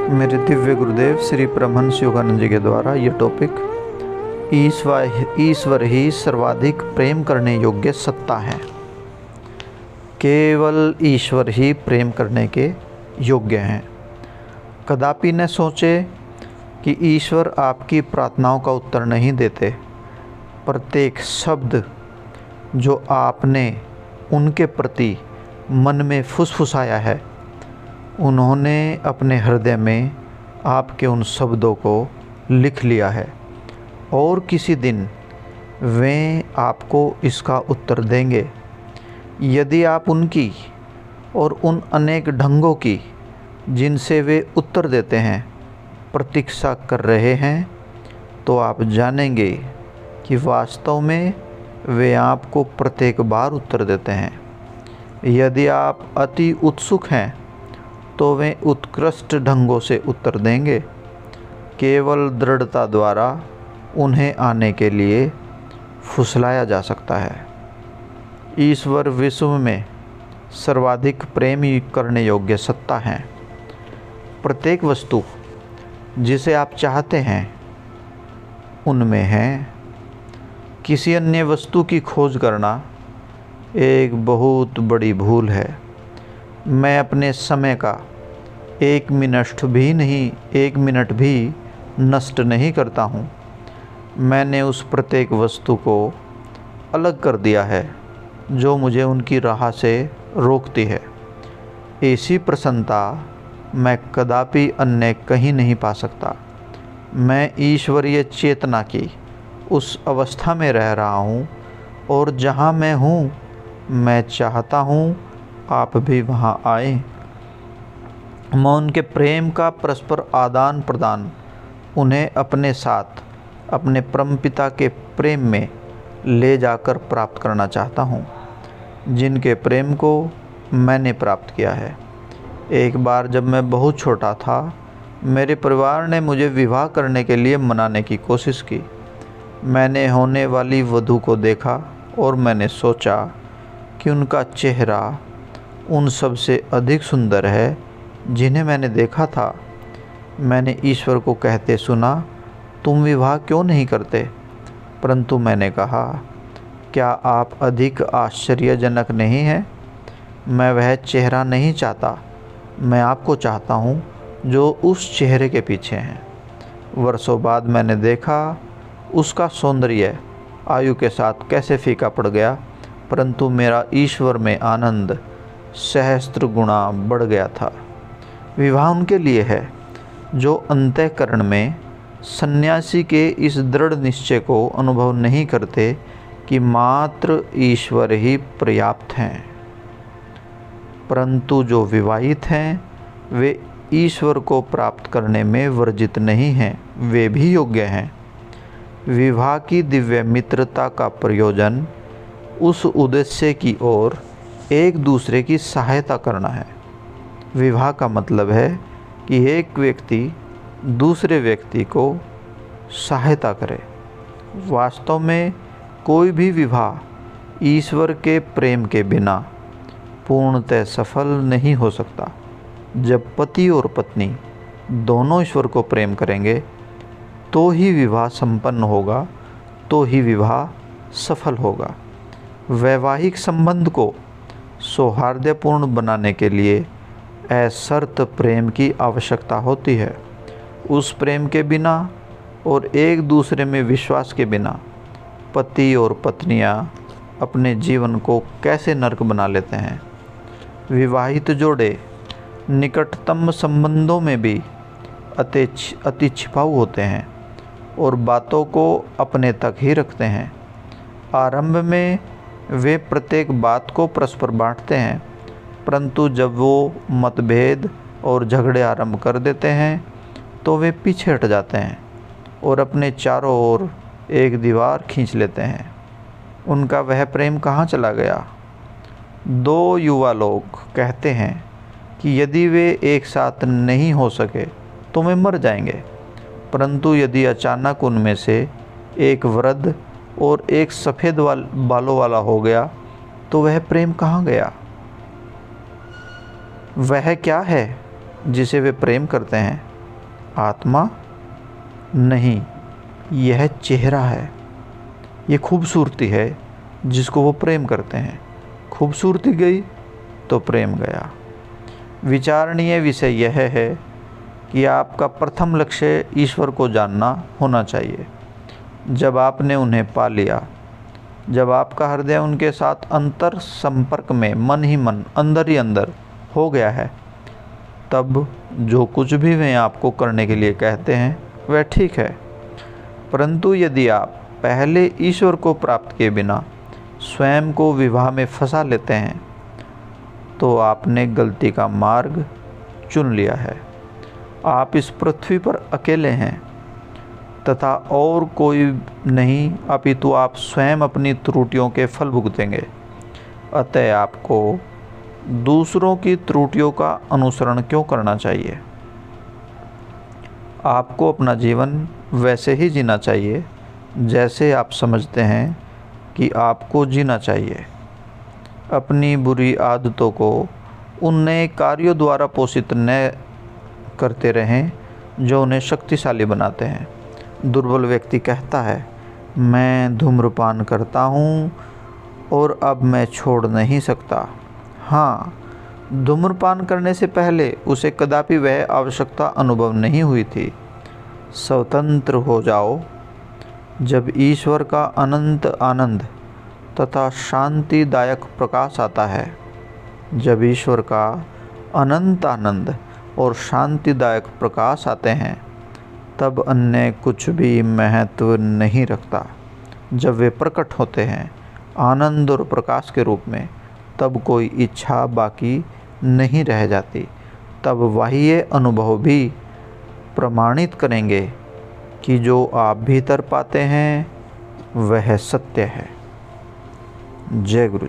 मेरे दिव्य गुरुदेव श्री परमहंस योगानंद जी के द्वारा ये टॉपिक ईश्वर ही सर्वाधिक प्रेम करने योग्य सत्ता है। केवल ईश्वर ही प्रेम करने के योग्य हैं। कदापि न सोचे कि ईश्वर आपकी प्रार्थनाओं का उत्तर नहीं देते। प्रत्येक शब्द जो आपने उनके प्रति मन में फुसफुसाया है, उन्होंने अपने हृदय में आपके उन शब्दों को लिख लिया है और किसी दिन वे आपको इसका उत्तर देंगे। यदि आप उनकी और उन अनेक ढंगों की जिनसे वे उत्तर देते हैं प्रतीक्षा कर रहे हैं, तो आप जानेंगे कि वास्तव में वे आपको प्रत्येक बार उत्तर देते हैं। यदि आप अति उत्सुक हैं तो वे उत्कृष्ट ढंगों से उत्तर देंगे। केवल दृढ़ता द्वारा उन्हें आने के लिए फुसलाया जा सकता है। ईश्वर विश्व में सर्वाधिक प्रेम करने योग्य सत्ता है। प्रत्येक वस्तु जिसे आप चाहते हैं उनमें है। किसी अन्य वस्तु की खोज करना एक बहुत बड़ी भूल है। मैं अपने समय का एक मिनट भी नष्ट नहीं करता हूँ। मैंने उस प्रत्येक वस्तु को अलग कर दिया है जो मुझे उनकी राह से रोकती है। ऐसी प्रसन्नता मैं कदापि अन्य कहीं नहीं पा सकता। मैं ईश्वरीय चेतना की उस अवस्था में रह रहा हूँ और जहाँ मैं हूँ, मैं चाहता हूँ आप भी वहाँ आए। मैं उनके प्रेम का परस्पर आदान प्रदान उन्हें अपने साथ अपने परमपिता के प्रेम में ले जाकर प्राप्त करना चाहता हूँ, जिनके प्रेम को मैंने प्राप्त किया है। एक बार जब मैं बहुत छोटा था, मेरे परिवार ने मुझे विवाह करने के लिए मनाने की कोशिश की। मैंने होने वाली वधू को देखा और मैंने सोचा कि उनका चेहरा उन सब से अधिक सुंदर है जिन्हें मैंने देखा था। मैंने ईश्वर को कहते सुना, तुम विवाह क्यों नहीं करते? परंतु मैंने कहा, क्या आप अधिक आश्चर्यजनक नहीं हैं? मैं वह चेहरा नहीं चाहता, मैं आपको चाहता हूँ जो उस चेहरे के पीछे हैं। वर्षों बाद मैंने देखा उसका सौंदर्य आयु के साथ कैसे फीका पड़ गया, परंतु मेरा ईश्वर में आनंद सहस्त्र गुणा बढ़ गया था। विवाह उनके लिए है जो अंतःकरण में सन्यासी के इस दृढ़ निश्चय को अनुभव नहीं करते कि मात्र ईश्वर ही पर्याप्त हैं। परंतु जो विवाहित हैं वे ईश्वर को प्राप्त करने में वर्जित नहीं हैं, वे भी योग्य हैं। विवाह की दिव्य मित्रता का प्रयोजन उस उद्देश्य की ओर एक दूसरे की सहायता करना है। विवाह का मतलब है कि एक व्यक्ति दूसरे व्यक्ति को सहायता करे। वास्तव में कोई भी विवाह ईश्वर के प्रेम के बिना पूर्णतः सफल नहीं हो सकता। जब पति और पत्नी दोनों ईश्वर को प्रेम करेंगे तो ही विवाह संपन्न होगा, तो ही विवाह सफल होगा। वैवाहिक संबंध को सौहार्दपूर्ण बनाने के लिए असर्त प्रेम की आवश्यकता होती है। उस प्रेम के बिना और एक दूसरे में विश्वास के बिना पति और पत्नियां अपने जीवन को कैसे नरक बना लेते हैं। विवाहित जोड़े निकटतम संबंधों में भी अति छिपाऊ होते हैं और बातों को अपने तक ही रखते हैं। आरंभ में वे प्रत्येक बात को परस्पर बांटते हैं, परंतु जब वो मतभेद और झगड़े आरंभ कर देते हैं तो वे पीछे हट जाते हैं और अपने चारों ओर एक दीवार खींच लेते हैं। उनका वह प्रेम कहाँ चला गया? दो युवा लोग कहते हैं कि यदि वे एक साथ नहीं हो सके तो वे मर जाएंगे, परंतु यदि अचानक उनमें से एक वृद्ध और एक सफ़ेद बालों वाला हो गया तो वह प्रेम कहाँ गया? वह क्या है जिसे वे प्रेम करते हैं? आत्मा नहीं, यह चेहरा है, ये खूबसूरती है जिसको वो प्रेम करते हैं। खूबसूरती गई तो प्रेम गया। विचारणीय विषय यह है कि आपका प्रथम लक्ष्य ईश्वर को जानना होना चाहिए। जब आपने उन्हें पा लिया, जब आपका हृदय उनके साथ अंतर संपर्क में मन ही मन, अंदर ही अंदर हो गया है, तब जो कुछ भी वे आपको करने के लिए कहते हैं वह ठीक है। परंतु यदि आप पहले ईश्वर को प्राप्त किए बिना स्वयं को विवाह में फंसा लेते हैं तो आपने गलती का मार्ग चुन लिया है। आप इस पृथ्वी पर अकेले हैं तथा और कोई नहीं, अपितु आप स्वयं अपनी त्रुटियों के फल भुगतेंगे। अतः आपको दूसरों की त्रुटियों का अनुसरण क्यों करना चाहिए? आपको अपना जीवन वैसे ही जीना चाहिए जैसे आप समझते हैं कि आपको जीना चाहिए। अपनी बुरी आदतों को उन नए कार्यों द्वारा पोषित न करते रहें जो उन्हें शक्तिशाली बनाते हैं। दुर्बल व्यक्ति कहता है, मैं धूम्रपान करता हूँ और अब मैं छोड़ नहीं सकता। हाँ, धूम्रपान करने से पहले उसे कदापि वह आवश्यकता अनुभव नहीं हुई थी। स्वतंत्र हो जाओ। जब ईश्वर का अनंत आनंद तथा शांतिदायक प्रकाश आता है, जब ईश्वर का अनंत आनंद और शांतिदायक प्रकाश आते हैं, तब अन्य कुछ भी महत्व नहीं रखता। जब वे प्रकट होते हैं आनंद और प्रकाश के रूप में, तब कोई इच्छा बाकी नहीं रह जाती। तब बाह्य अनुभव भी प्रमाणित करेंगे कि जो आप भीतर पाते हैं वह सत्य है। जय गुरु।